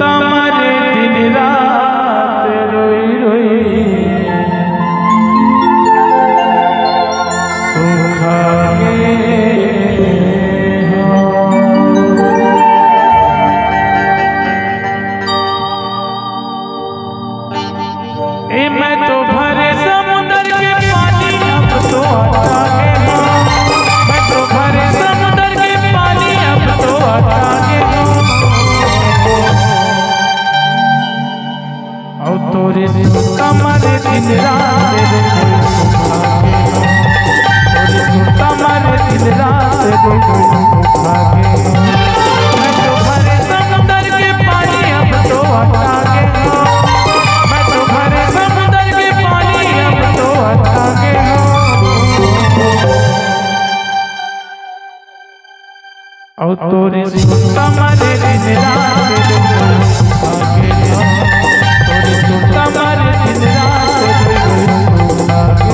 तुम्हारे दिन रात रोई रोई सुखागे हो। मैं तो भरे समुद्र के पानी अब तो हटा गए हो। मैं तो भरे समुद्र के पानी अब तो हटा गए हो। और तोरे तुम्हारे दिन रात तुम्हारे दिन रात सुखागे। मैं तो भरे समुद्र के पानी अब तो हटा गए हो। मैं तो भरे समुद्र के पानी अब तो हटा गए हो। और तोरे तुम्हारे दिन रात सुखागे हो। तोरे तुम्हारे दिन रात सुखागे।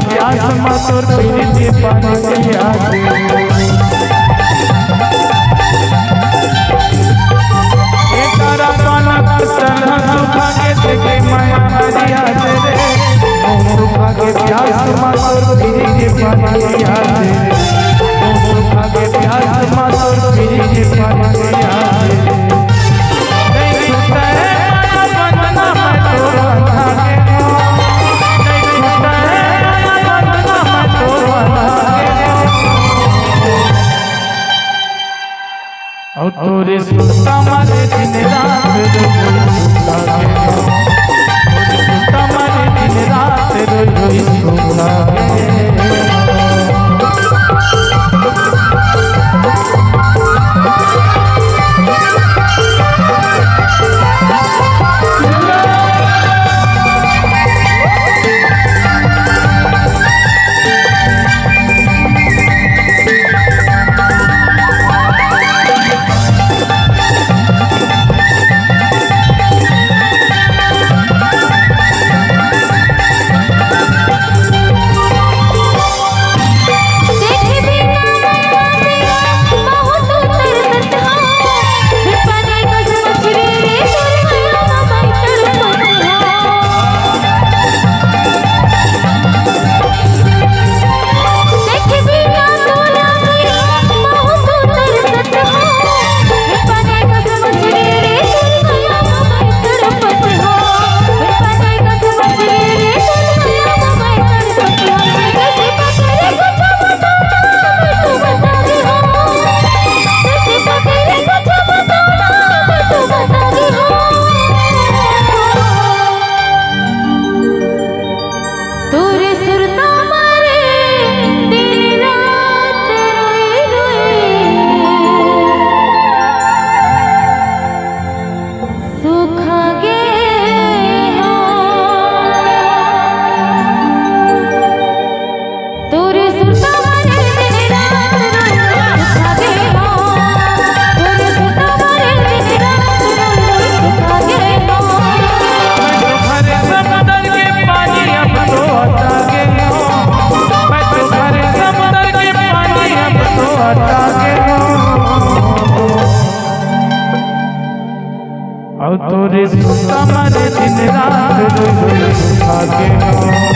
प्यास मधुर पीने पानी पिया दे। तारा पाना तन्हा सुखा के देखे माया हरिया दे रे। सुखा के प्यास मधुर पीने पानी पिया दे। सुखा के प्यास मधुर पीने पानी पिया दे। नहीं छूटा है बंधना मैं तो बंधा के हो। नहीं छूटा है और तोरे तुम्हारे दिन रात सुखागे हो। तुम्हारे दिन रात रोई सुखागे। और तोरे तुम्हारे दिन रात सुखागे हो।